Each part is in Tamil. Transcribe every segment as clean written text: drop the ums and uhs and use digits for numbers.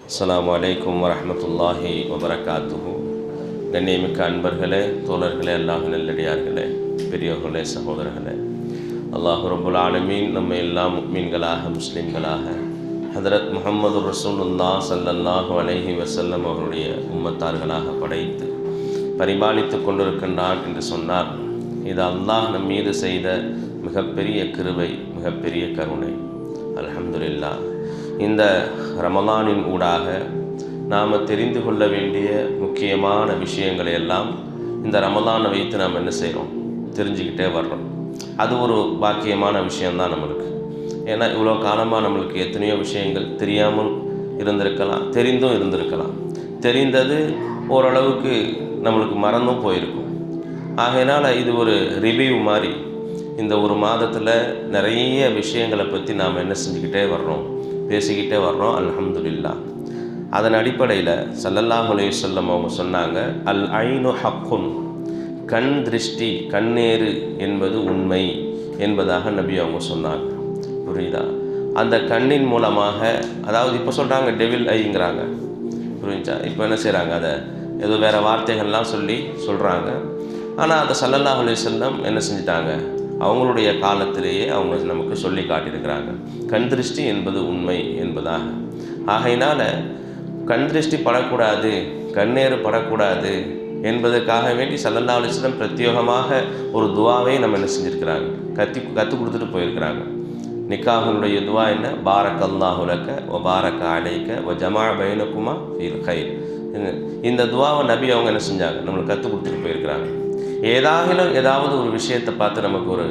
அஸ்ஸலாமு அலைக்கும் வரஹ்மத்துல்லாஹி வபரகாத்துஹு. கண்ணியமிக்க அன்பர்களே, தோழர்களே, அல்லாஹ் நல்லடியார்களே, பெரியோர்களே, சகோதரர்களே, அல்லாஹ் ரப்புல் ஆலமீன் நம்ம எல்லாம் முஃமின்களாக, முஸ்லிம்களாக ஹதரத் முஹம்மது ரசூலுல்லாஹ் ஸல்லல்லாஹு அலைஹி வஸல்லம் அவருடைய உம்மத்தார்களாக படைத்து பரிபாலித்து கொண்டிருக்கின்றான் என்று சொன்னார். இது அல்லாஹ் நம் மீது செய்த மிகப்பெரிய கிருபை, மிகப்பெரிய கருணை. அல்ஹம்துலில்லாஹ். இந்த ரமலானின் ஊடாக நாம் தெரிந்து கொள்ள வேண்டிய முக்கியமான விஷயங்களை எல்லாம் இந்த ரமலானை வைத்து நாம் என்ன செய்கிறோம், தெரிஞ்சுக்கிட்டே வர்றோம். அது ஒரு பாக்கியமான விஷயந்தான் நம்மளுக்கு. ஏன்னா இவ்வளோ காலமாக நம்மளுக்கு எத்தனையோ விஷயங்கள் தெரியாமல் இருந்திருக்கலாம், தெரிந்தும் இருந்திருக்கலாம். தெரிந்தது ஓரளவுக்கு நம்மளுக்கு மறந்தும் போயிருக்கும். ஆகையினால் இது ஒரு ரிவ்யூ மாதிரி இந்த ஒரு மாதத்தில் நிறைய விஷயங்களை பற்றி நாம் என்ன செஞ்சுக்கிட்டே வர்றோம், பேசிக்கிட்டே வர்றோம். அல்ஹம்துலில்லாஹ். அதன் அடிப்படையில் ஸல்லல்லாஹு அலைஹி வஸல்லம் அவங்க சொன்னாங்க, அல் ஐனு ஹக்குன், கண் திருஷ்டி, கண்ணேறு என்பது உண்மை என்பதாக நபி அவங்க சொன்னாங்க. புரியுதா? அந்த கண்ணின் மூலமாக, அதாவது இப்போ சொல்கிறாங்க டெவில் ஐங்கிறாங்க, புரிஞ்சா? இப்போ என்ன செய்கிறாங்க, அதை ஏதோ வேறு வார்த்தைகள்லாம் சொல்கிறாங்க. ஆனால் அதை ஸல்லல்லாஹு அலைஹி வஸல்லம் என்ன செஞ்சிட்டாங்க, அவங்களுடைய காலத்திலேயே அவங்க நமக்கு சொல்லி காட்டியிருக்கிறாங்க, கண் திருஷ்டி என்பது உண்மை என்பதாக. ஆகையினால் கண் திருஷ்டி படக்கூடாது, கண்ணேறு படக்கூடாது என்பதற்காக வேண்டி ஸல்லல்லாஹு அலைஹி வஸல்லம் பிரத்யேகமாக ஒரு துவாவை நம்ம என்ன செஞ்சுருக்கிறாங்க, கற்றுக் கொடுத்துட்டு போயிருக்கிறாங்க. நிக்காஹுடைய துவா என்ன? பாரக்கல்லாஹு லக வ பாரக அலைக வ ஜமா பைனகுமா ஃபில் கைர். இந்த துவாவை நபி அவங்க என்ன செஞ்சாங்க, நம்மளுக்கு கற்றுக் கொடுத்துட்டு போயிருக்கிறாங்க. ஏதாவது ஒரு விஷயத்தை பார்த்து நமக்கு ஒரு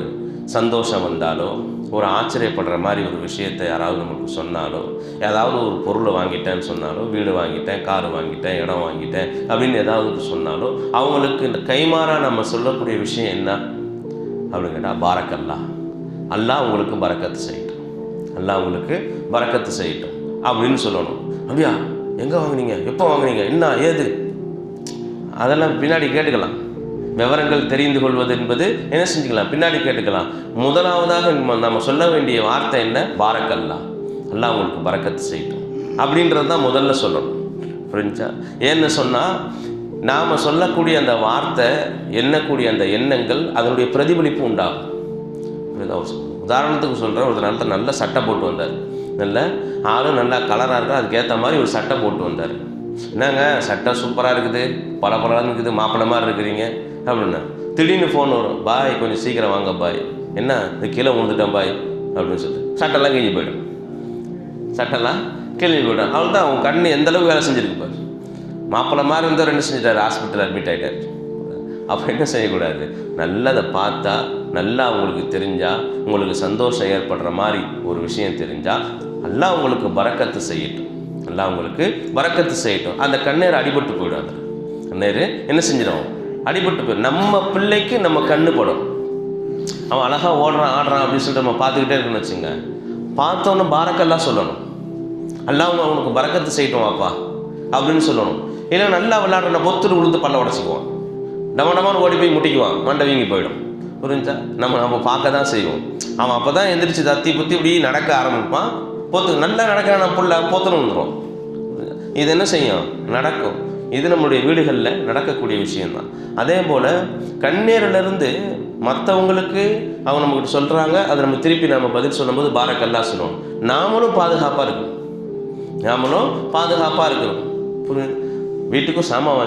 சந்தோஷம் வந்தாலோ, ஒரு ஆச்சரியப்படுற மாதிரி ஒரு விஷயத்தை யாராவது நமக்கு சொன்னாலோ, ஏதாவது ஒரு பொருளை வாங்கிட்டேன்னு சொன்னாலோ, வீடு வாங்கிட்டேன், கார் வாங்கிட்டேன், இடம் வாங்கிட்டேன் அப்படின்னு ஏதாவது சொன்னாலோ, அவங்களுக்கு இந்த கைமாறாக நம்ம சொல்லக்கூடிய விஷயம் என்ன அப்படின்னு கேட்டால், பாரக்கல்லா, அல்லாஹ் உங்களுக்கு பரக்கத்து செய்யட்டும், அல்லாஹ் உங்களுக்கு பரக்கத்து செய்யட்டும் அப்படின்னு சொல்லணும். அப்படியா, எங்கே வாங்கினீங்க, எப்போ வாங்கினீங்க, என்ன ஏது, அதெல்லாம் பின்னாடி கேட்டுக்கலாம். விவரங்கள் தெரிந்து கொள்வது என்பது என்ன செஞ்சுக்கலாம், பின்னாடி கேட்டுக்கலாம். முதலாவதாக நம்ம சொல்ல வேண்டிய வார்த்தை என்ன? பாரக்கல்லா, அல்லாஹ் உங்களுக்கு பரக்கத்து செய்யட்டும் அப்படின்றது தான் முதல்ல சொல்லணும். புரிஞ்சா? ஏன்னு சொன்னால் நாம் சொல்லக்கூடிய அந்த வார்த்தை, எண்ணக்கூடிய அந்த எண்ணங்கள், அதனுடைய பிரதிபலிப்பு உண்டாகும். உதாரணத்துக்கு சொல்கிறேன், ஒரு நேரத்தில் நல்ல சட்டை போட்டு வந்தார், நல்ல ஆளும் நல்லா கலராக இருக்கா, அதுக்கேற்ற மாதிரி ஒரு சட்டை போட்டு வந்தார். என்னங்க சட்டை சூப்பராக இருக்குது, பல இருக்குது, மாப்பிள்ளை மாதிரி இருக்கிறீங்க அப்படின்னா, திடீர்னு ஃபோன் வரும், பாய் கொஞ்சம் சீக்கிரம் வாங்க பாய், என்ன இந்த கீழே விழுந்துட்டேன் பாய் அப்படின்னு சொல்லிட்டு சட்டெல்லாம் கிழிஞ்சு போய்டும், சட்டெல்லாம் கிழிஞ்சு போய்டும். அவள் தான் அவங்க கண்ணு எந்தளவுக்கு வேலை செஞ்சுருக்கு பாரு. மாப்பிள்ளை மாதிரி இருந்தால் என்ன செஞ்சிட்டார், ஹாஸ்பிட்டல் அட்மிட் ஆகிட்டார். அப்போ என்ன செய்யக்கூடாது, நல்லதை பார்த்தா, நல்லா உங்களுக்கு தெரிஞ்சால், உங்களுக்கு சந்தோஷம் ஏற்படுற மாதிரி ஒரு விஷயம் தெரிஞ்சால், அல்லாஹ் உங்களுக்கு பரக்கத்து செய்யட்டும், அல்லாஹ் உங்களுக்கு பரக்கத்து செய்யட்டும். அந்த கண்ணேர் அடிபட்டு போயிடும். அந்த கண்ணேர் என்ன செஞ்சிடும், அடிபட்டு போயிடும். நம்ம பிள்ளைக்கு நம்ம கண்ணு படும். அவன் அழகாக ஓடுறான் ஆடுறான் அப்படின்னு சொல்லிட்டு நம்ம பார்த்துக்கிட்டே இருக்குன்னு வச்சுங்க, பார்த்தோன்னு பாரக்கெல்லாம் சொல்லணும், அல்லாஹ் அவனுக்கு பரக்கத்து செய்யட்டும் வாப்பா அப்படின்னு சொல்லணும். இல்லை நல்லா விளையாடுற பொத்துட்டு விழுந்து பல்ல உடச்சிக்குவான், டமடமான்னு ஓடி போய் முட்டிக்குவான், மண்டை வீங்கி போயிடும். புரிஞ்சா? நம்ம பார்க்க தான் செய்வோம். அவன் அப்போ தான் எந்திரிச்சு தத்தி புத்தி இப்படி நடக்க ஆரம்பிப்பான். நல்லா நடக்கிற புள்ள போத்துன்னு வந்துடும். இது என்ன செய்யும், நடக்கும். இது நம்மளுடைய வீடுகளில் நடக்கக்கூடிய விஷயந்தான். அதே போல் கண்ணீரிலிருந்து மற்றவங்களுக்கு அவங்க நம்மக்கிட்ட சொல்கிறாங்க, அதை நம்ம திருப்பி நம்ம பதில் சொல்லும்போது பாரக்கல்லா சொல்லணும். நாமளும் பாதுகாப்பாக இருக்கணும், நாமளும் பாதுகாப்பாக இருக்கணும். வீட்டுக்கும் சாமான்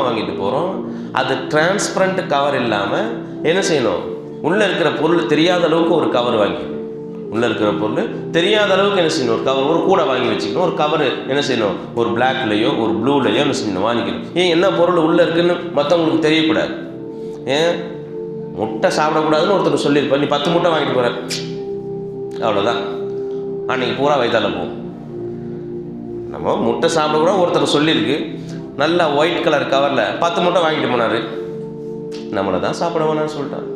வாங்கிட்டு போகிறோம், அது டிரான்ஸ்பரண்ட் கவர் இல்லாமல் என்ன செய்யணும், உள்ளே இருக்கிற பொருள் தெரியாத அளவுக்கு ஒரு கவர் வாங்கி, உள்ளே இருக்கிற பொருள் தெரியாத அளவுக்கு என்ன செய்யணும், ஒரு கவர், ஒரு கூடை வாங்கி வச்சுக்கணும். ஒரு கவர் என்ன செய்யணும், ஒரு பிளாக்லேயோ ஒரு ப்ளூலையோ என்ன செய்யணும், வாங்கிக்கணும். ஏன், என்ன பொருள் உள்ளே இருக்குன்னு மற்றவங்களுக்கு தெரியக்கூடாது. ஏன், முட்டை சாப்பிடக்கூடாதுன்னு ஒருத்தர் சொல்லியிருப்பார், நீ 10 முட்டை வாங்கிட்டு போகிற, அவ்வளோதான், அன்றைக்கி பூரா வயிற்றால போகும். நம்ம முட்டை சாப்பிடக்கூடாது ஒருத்தர் சொல்லியிருக்கு, நல்லா ஒயிட் கலர் கவரில் 10 முட்டை வாங்கிட்டு போனார், நம்மளை தான் சாப்பிட வேணான்னு சொல்லிட்டான்.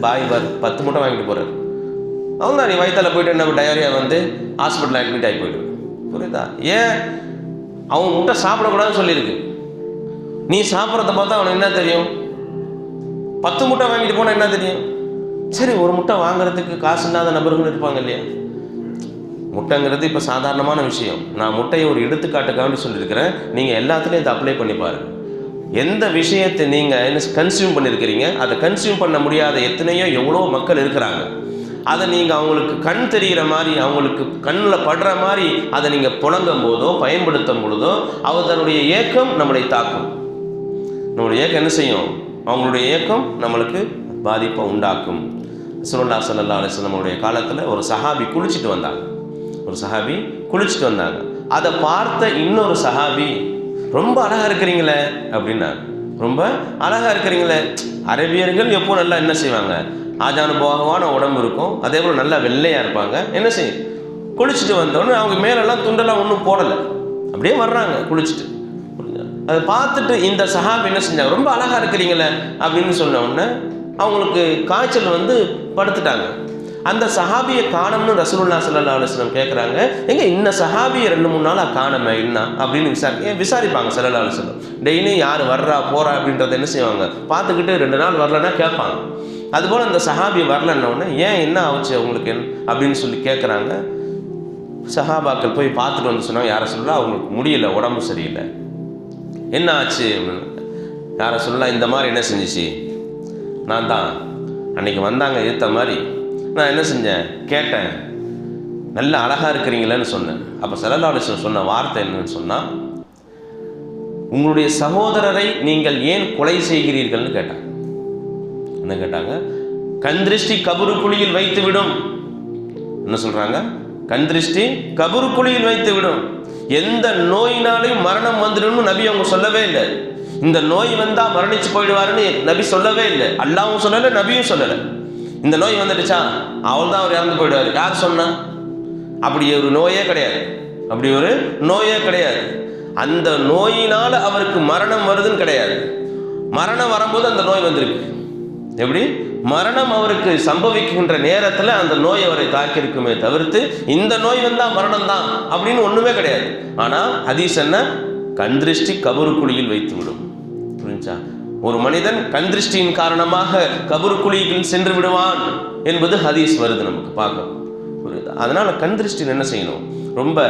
பாய் 10 முட்டை வாங்கிட்டு போகிறார். அவங்க தான் நீ வயிற்றால போய்ட்டு என்ன டயரியா வந்து ஹாஸ்பிட்டலில் அட்மிட் ஆகி போய்டு. புரியுதா? ஏன், அவன் முட்டை சாப்பிடக்கூடாதுன்னு சொல்லியிருக்கு, நீ சாப்பிட்றத பார்த்தா அவனுக்கு என்ன தெரியும், 10 முட்டை வாங்கிட்டு போனால் என்ன தெரியும். சரி, ஒரு முட்டை வாங்குறதுக்கு காசு இல்லாத நபர்கள் இருப்பாங்க இல்லையா, முட்டைங்கிறது இப்போ சாதாரணமான விஷயம். நான் முட்டையை ஒரு எடுத்துக்காட்டுக்காண்டி சொல்லியிருக்கிறேன். நீங்கள் எல்லாத்துலேயும் இதை அப்ளை பண்ணி பாருங்கள். எந்த விஷயத்தை நீங்கள் என்ன கன்சியூம் பண்ணியிருக்கிறீங்க, அதை கன்சியூம் பண்ண முடியாத எவ்வளோ மக்கள் இருக்கிறாங்க. அதை நீங்கள் அவங்களுக்கு கண் தெரிகிற மாதிரி, அவங்களுக்கு கண்ணில் படுற மாதிரி அதை நீங்கள் புழங்கும் போதோ பயன்படுத்தும் பொழுதோ அதனுடைய ஏக்கம் நம்மளை தாக்கும். நம்மளுடைய ஏக்கம் என்ன செய்யும்? அவங்களுடைய ஏக்கம் நம்மளுக்கு பாதிப்பை உண்டாக்கும். ரசூலுல்லாஹி ஸல்லல்லாஹு அலைஹி வஸல்லம் காலத்தில் ஒரு சஹாபி குளிச்சுட்டு வந்தாங்க. அதை பார்த்த இன்னொரு சஹாபி, ரொம்ப அழகாக இருக்கிறீங்களே அப்படின்னாங்க. ரொம்ப அழகாக இருக்கிறீங்களே. அரபியர்கள் எப்போ நல்லா என்ன செய்வாங்க, ஆஜானுபோகமான உடம்பு இருக்கும், அதே போல் நல்லா வெள்ளையாக இருப்பாங்க. என்ன செய்யும், குளிச்சுட்டு வந்தோடனே அவங்க மேலெல்லாம் துண்டெல்லாம் ஒன்றும் போடலை, அப்படியே வர்றாங்க குளிச்சுட்டு. அதை பார்த்துட்டு இந்த சஹாபி என்ன செஞ்சாங்க, ரொம்ப அழகாக இருக்கிறீங்களே அப்படின்னு சொன்ன உடனே அவங்களுக்கு காய்ச்சல் வந்து படுத்துட்டாங்க. அந்த சஹாபியை காணோம்னு ரசூலுல்லாஹி ஸல்லல்லாஹு அலைஹி வஸல்லம் கேட்குறாங்க. எங்க இந்த சஹாபியை 2-3 நாளாக காணமே என்ன அப்படின்னு விசாரிப்பாங்க ஸல்லல்லாஹு அலைஹி வஸல்லம். டெய்லியும் யார் வர்றா போகிறா அப்படின்றத என்ன செய்வாங்க பார்த்துக்கிட்டு 2 நாள் வரலன்னா கேட்பாங்க. அதுபோல் அந்த சஹாபி வரலன்னொடனே ஏன் என்ன ஆச்சு அவங்களுக்கு அப்படின்னு சொல்லி கேட்குறாங்க. சஹாபாக்கள் போய் பார்த்துட்டு வந்து சொன்னாங்க, யாரை சொல்லலாம் அவங்களுக்கு முடியல, உடம்பு சரியில்லை. என்ன ஆச்சு அப்படின்னு. யாரை சொல்லலாம், இந்த மாதிரி என்ன செஞ்சிச்சு, நான் தான் அன்றைக்கி வந்தாங்க ஏற்ற மாதிரி நான் என்ன செஞ்சேன், கேட்டேன், நல்ல அழகாக இருக்கிறீங்களேன்னு சொன்னேன். அப்போ ஸல்லல்லாஹு அலைஹி வஸல்லம் சொன்ன வார்த்தை என்னன்னு சொன்னால், உங்களுடைய சகோதரரை நீங்கள் ஏன் கொலை செய்கிறீர்கள்னு கேட்டாங்க. என்ன கேட்டாங்க, கண் திருஷ்டி கபரு குழியில் வைத்து விடும். என்ன சொல்கிறாங்க, கண் திருஷ்டி கபரு குழியில் வைத்து விடும். எந்த நோயினாலையும் மரணம் வந்துடும் நபி அவங்க சொல்லவே இல்லை. இந்த நோய் வந்தால் மரணிச்சு போயிடுவாருன்னு நபி சொல்லவே இல்லை. அல்லாஹ்வும் சொல்லலை, நபியும் சொல்லலை. இந்த நோய் வந்துடுச்சா அவள் தான் அவர் இறந்து போயிடுவார். யார் சொன்னா? அப்படி ஒரு நோயே கிடையாது. அந்த நோயினால் அவருக்கு மரணம் வருதுன்னு கிடையாது. மரணம் வரும்போது அந்த நோய் வந்திருக்கு. எப்படி மரணம் அவருக்கு சம்பவிக்கின்ற நேரத்தில் அந்த நோய் அவரை தாக்கியிருக்குமே தவிர்த்து இந்த நோய் வந்தால் மரணம் தான் அப்படின்னு ஒன்றுமே கிடையாது. ஆனால் ஹதீஸ் என்ன, கண் திருஷ்டி கபரு குழியில் வைத்து விடும். புரிஞ்சா? ஒரு மனிதன் கண் திருஷ்டியின் காரணமாக கபரு குழியில் சென்று விடுவான் என்பது ஹதீஸ் வருது, நமக்கு பார்க்கணும். புரியுதா? அதனால கண் திருஷ்டியில் என்ன செய்யணும், ரொம்ப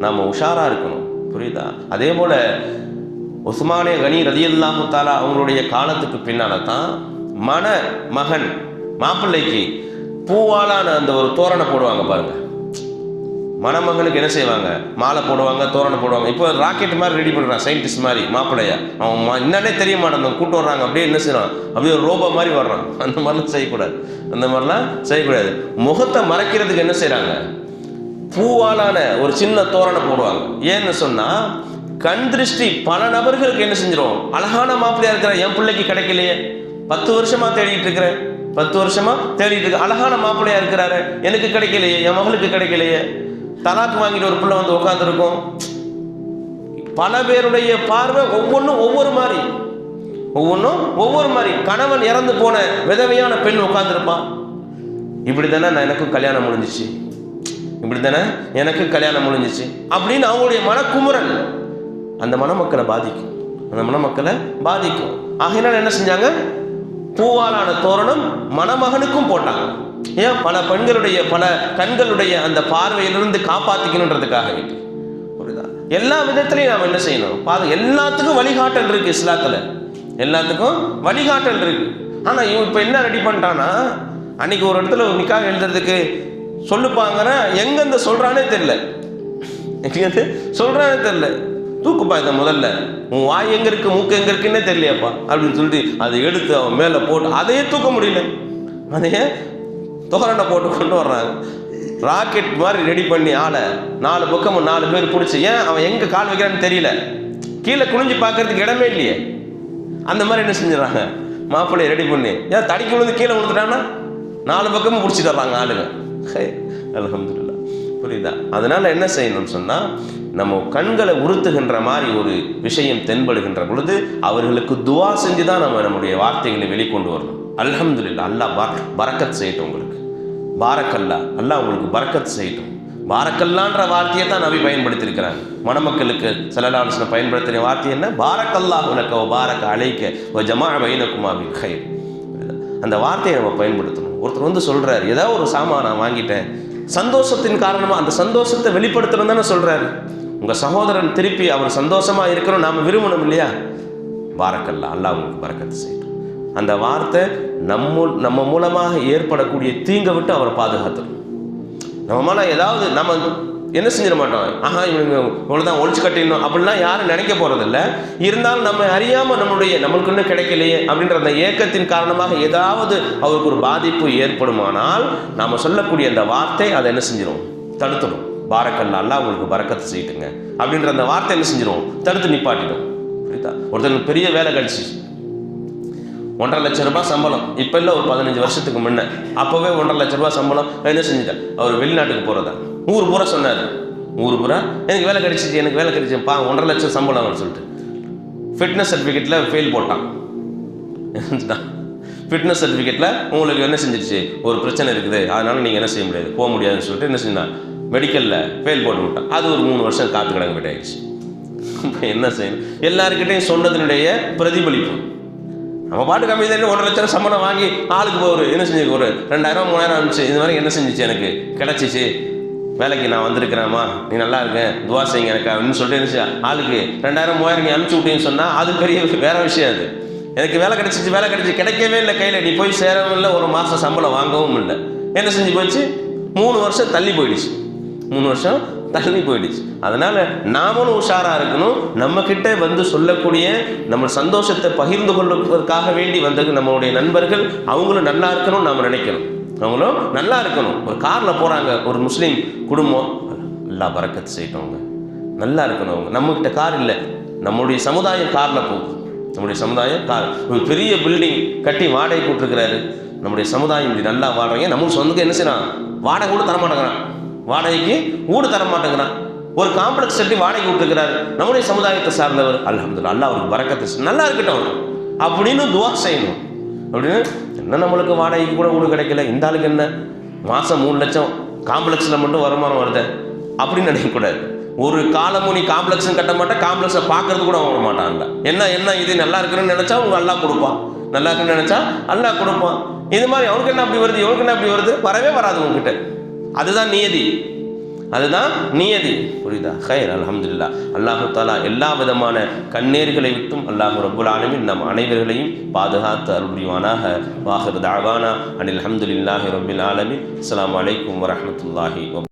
நாம் உஷாராக இருக்கணும். புரியுதா? அதே போல உஸ்மானே கனி ரலியல்லாஹு தஆலா அவங்களுடைய காலத்துக்கு பின்னால் தான் மகன் மாப்பிள்ளைக்கு பூவாலான அந்த ஒரு தோரணை போடுவாங்க பாருங்க. மணமகனுக்கு என்ன செய்வாங்க, மாலை போடுவாங்க, தோரணை போடுவாங்க. இப்போ ராக்கெட் மாதிரி ரெடி பண்ணுறான், சயின்டிஸ்ட் மாதிரி மாப்பிள்ளையா. அவன் என்னன்னே தெரிய மாட்டான், கூட்டு வர்றாங்க, அப்படியே என்ன செய்யறான், அப்படியே ஒரு ரோபோ மாதிரி வர்றான். அந்த மாதிரிலாம் செய்யக்கூடாது. முகத்தை மறைக்கிறதுக்கு என்ன செய்கிறாங்க, பூவாலான ஒரு சின்ன தோரணை போடுவாங்க. ஏன்னு சொன்னால் கண் திருஷ்டி பல நபர்களுக்கு என்ன செஞ்சிடும், அழகான மாப்பிள்ளையா இருக்கிற என் பிள்ளைக்கு கிடைக்கலையே, 10 வருஷமாக தேடிட்டு இருக்கிறேன், 10 வருஷமாக தேடிட்டு இருக்க அழகான மாப்பிள்ளையா இருக்கிறாரு, எனக்கு கிடைக்கலையே, என் மகளுக்கு கிடைக்கலையே. தலாக்கு வாங்கிட்டு ஒரு பிள்ளை வந்து உட்காந்துருக்கும். பல பேருடைய பார்வை ஒவ்வொன்றும் ஒவ்வொரு மாதிரி. கணவன் இறந்து போன விதவையான பெண் உட்காந்துருப்பான். இப்படி தானே எனக்கும் கல்யாணம் முடிஞ்சிச்சு அப்படின்னு அவங்களுடைய மனக்குமுறல் அந்த மணமக்களை பாதிக்கும். ஆகையினால் என்ன செஞ்சாங்க, பூவாலான தோரணம் மணமகனுக்கும் போட்டாங்க. ஏன், பல பெண்களுடைய பல கண்களுடைய அந்த பார்வையிலிருந்து காப்பாற்றிக்கணுன்றதுக்காக. புரியுதா? எல்லா விதத்திலையும் நாம் என்ன செய்யணும், எல்லாத்துக்கும் வழிகாட்டல் இருக்கு இஸ்லாத்தில், எல்லாத்துக்கும் வழிகாட்டல் இருக்கு. ஆனால் இவன் இப்போ என்ன ரெடி பண்ணிட்டான்னா, அன்னைக்கு ஒரு இடத்துல ஒரு நிக்காஹ் எழுதுறதுக்கு சொல்லுப்பாங்கிற எங்கேருந்து சொல்கிறானே தெரியல, தூக்குப்பா இதை முதல்ல, உன் வாய் எங்கே இருக்கு, மூக்கு எங்கே இருக்குன்னே தெரியலையாப்பா அப்படின்னு சொல்லிட்டு அதை எடுத்து அவன் மேலே போட்டு அதையே தூக்க முடியல, அதையே தோரணை போட்டு கொண்டு வர்றாங்க. ராக்கெட் மாதிரி ரெடி பண்ணி ஆளை 4 பக்கமும் 4 பேர் பிடிச்சி, ஏன் அவன் எங்கே கால் வைக்கிறான்னு தெரியல, கீழே குனிஞ்சு பார்க்கறதுக்கு இடமே இல்லையே, அந்த மாதிரி என்ன செஞ்சிடறாங்க, மாப்பிள்ளையை ரெடி பண்ணி ஏன் தடிக்கு விழுந்து கீழே விழுந்துட்டான்னா 4 பக்கமும் பிடிச்சிட்டு வர்றாங்க ஆளுங்க. அல்ஹம்துலில்லாஹ். புரியுதா? அதனால என்ன செய்யணும்னு சொன்னால், நம்ம கண்களை உறுத்துகின்ற மாதிரி ஒரு விஷயம் தென்படுகின்ற பொழுது அவர்களுக்கு துவா செஞ்சு தான் நம்முடைய வார்த்தைகளை வெளிக்கொண்டு வரணும். அல்ஹம்துலில்லாஹ், அல்லாஹ் பரக்கத் செய்யட்டும் உங்களுக்கு, பாரக்கல்லா, அல்லாஹ் உங்களுக்கு பரக்கத் செய்யட்டும். பாரக்கல்லான்ற வார்த்தையை தான் நபி பயன்படுத்தியிருக்கிறாங்க. மணமக்களுக்கு ஸல்லல்லாஹு அலைஹி வஸல்லம் பயன்படுத்தின வார்த்தை என்ன, பாரக்கல்லாஹு லக வ பாரக அலைக வ ஜமஅ பைனகுமா பில் கைர். அந்த வார்த்தையை நம்ம பயன்படுத்தணும். ஒருத்தர் வந்து சொல்கிறார், ஏதாவது ஒரு சாமான் நான் வாங்கிட்டேன், சந்தோஷத்தின் காரணமாக அந்த சந்தோஷத்தை வெளிப்படுத்தணும் தானே சொல்கிறாரு. உங்கள் சகோதரன் திருப்பி அவர் சந்தோஷமாக இருக்கணும் நாம் விரும்பணும் இல்லையா? பாரக்கல்லா, அல்லாஹ் உங்களுக்கு பரக்கத்து செய்யணும். அந்த வார்த்தை நம்ம மூலமாக ஏற்படக்கூடிய தீங்கை விட்டு அவரை பாதுகாத்துடும். நம்ம மேலே ஏதாவது நம்ம என்ன செஞ்சிட மாட்டோம், இவங்க இவ்வளோதான் ஒழிச்சு கட்டிடணும் அப்படிலாம் யாரும் நினைக்க போகிறதில்ல. இருந்தாலும் நம்ம அறியாமல் நம்மளுக்கு இன்னும் கிடைக்கலையே அப்படின்ற அந்த ஏக்கத்தின் காரணமாக ஏதாவது அவருக்கு ஒரு பாதிப்பு ஏற்படுமானால் நாம் சொல்லக்கூடிய அந்த வார்த்தை அதை என்ன செஞ்சிடும், தடுத்துடும். பாரக்கல்லா, அல்லாஹ் உங்களுக்கு பரக்கத்து செய்யுங்க அப்படின்ற அந்த வார்த்தை என்ன செஞ்சிடும், தடுத்து நிப்பாட்டிடும். புரியுதா? ஒருத்தருக்கு பெரிய வேலை கிடச்சி 1,50,000 லட்சம் ரூபாய் சம்பளம், இப்போ இல்லை ஒரு 15 வருஷத்துக்கு முன்னே, அப்போவே 1,50,000 லட்சம் ரூபாய் சம்பளம். என்ன செஞ்சுட்டேன், அவர் வெளிநாட்டுக்கு போகிறதா ஊர் பூரா சொன்னார். ஊர் பூரா எனக்கு வேலை கிடைச்சிச்சு, எனக்கு வேலை கிடைச்சிப்பா, 1,50,000 லட்சம் சம்பளம் அவர் சொல்லிட்டு ஃபிட்னஸ் சர்டிஃபிகேட்டில் ஃபெயில் போட்டான். ஃபிட்னஸ் சர்டிஃபிகேட்டில் உங்களுக்கு என்ன செஞ்சிருச்சு, ஒரு பிரச்சனை இருக்குது, அதனால் நீங்கள் என்ன செய்ய முடியாது, போக முடியாதுன்னு சொல்லிட்டு என்ன செஞ்சான், மெடிக்கலில் ஃபெயில் போட்டு விட்டான். அது ஒரு 3 வருஷம் காத்து கிடங்க விட்டாயிடுச்சு. இப்போ என்ன செய்யணும், எல்லாருக்கிட்டையும் சொன்னதனுடைய பிரதிபலிப்பு. நம்ம பாட்டுக்கு கம்மி தான் 1,50,000 லட்சம் சம்பளம் வாங்கி ஆளுக்கு ஒரு என்ன செஞ்சு ஒரு 2,000 3,000 அனுப்பிச்சு இது மாதிரி என்ன செஞ்சிச்சு, எனக்கு கிடச்சிச்சு, வேலைக்கு நான் வந்திருக்கிறேம்மா, நீ நல்லா இருக்கேன், துவா செய்யுங்க எனக்கு அப்படின்னு சொல்லிட்டு என்ன செய்ய, ஆளுக்கு 2,000 3,000 நீ அனுப்பிச்சி விட்டீங்கன்னு சொன்னால் அது பெரிய வேற விஷயம். அது எனக்கு வேலை கிடைச்சிச்சு கிடைக்கவே இல்லை கையில், நீ போய் சேரவும் இல்லை, ஒரு மாதம் சம்பளம் வாங்கவும் இல்லை. என்ன செஞ்சு போச்சு, 3 வருஷம் தள்ளி போயிடுச்சு. 3 வருஷம் தள்ளி போயிடுச்சு. அதனால் நாமளும் உஷாராக இருக்கணும். நம்மக்கிட்ட வந்து சொல்லக்கூடிய நம்ம சந்தோஷத்தை பகிர்ந்து கொள்வதற்காக வேண்டி வந்தது நம்மளுடைய நண்பர்கள், அவங்களும் நல்லா இருக்கணும் நாம் நினைக்கணும். அவங்களும் நல்லா இருக்கணும். ஒரு காரில் போகிறாங்க, ஒரு முஸ்லீம் குடும்பம், அல்லாஹ் பரக்கத்து செய்யட்டவங்க நல்லா இருக்கணும். அவங்க நம்மக்கிட்ட கார் இல்லை, நம்முடைய சமுதாயம் காரில் போகுது. நம்முடைய சமுதாயம் கார், ஒரு பெரிய பில்டிங் கட்டி வாடகை கூட்டிருக்கிறாரு. நம்முடைய சமுதாயம் இப்படி நல்லா வாழ்றாங்க. நம்மளுக்கு சொந்தக்கு என்ன செய்யறான், வாடகை கூட தரமாட்டேங்கிறான், வாடகைக்கு வீடு தர மாட்டேங்கிறான். ஒரு காம்ப்ளெக்ஸ் கட்டி வாடகை விட்டுருக்கிறாரு. நம்முடைய சமுதாயத்தை சார்ந்தவர், அல்ஹம்துலில்லாஹ், அல்லாஹ் அவருக்கு பரக்கத்து நல்லா இருக்கட்டும் அப்படின்னு துவா செய்யணும். அப்படின்னு என்ன நம்மளுக்கு வாடகைக்கு கூட வீடு கிடைக்கல, இந்த ஆளுக்கு என்ன மாதம் 3 லட்சம் காம்ப்ளெக்ஸில் மட்டும் வருமானம் வருது அப்படின்னு நினைக்கக்கூடாது. ஒரு காலமும் நீ காம்ப்ளெக்ஸும் கட்ட மாட்டேன், காம்ப்ளெக்ஸை பார்க்கறது கூட வர மாட்டான்ல. என்ன இது நல்லா இருக்குன்னு நினச்சா அவங்க அல்லாஹ் கொடுப்பான், நல்லா இருக்குன்னு நினச்சா அல்லாஹ் கொடுப்பான். இது மாதிரி அவனுக்கு என்ன அப்படி வருது, இவனுக்கு என்ன அப்படி வருது, வரவே வராது உங்ககிட்ட. அதுதான் நியதி, அதுதான் நியதி. புரியுதா? ஹைர், அல்ஹம்துலில்லாஹ். அல்லாஹு தஆலா எல்லா விதமான கண்ணீர்களை விட்டும் அல்லாஹ் ரப்புல் ஆலமீன் நம் அனைவர்களையும் பாதுகாத்து அருள் புரிவானாக. வாஹிரு தஅவானா அனில் ஹம்துலில்லாஹி ரப்பில் ஆலமீன். அஸ்ஸலாமு அலைக்கும் வரஹ்மத்துல்லாஹி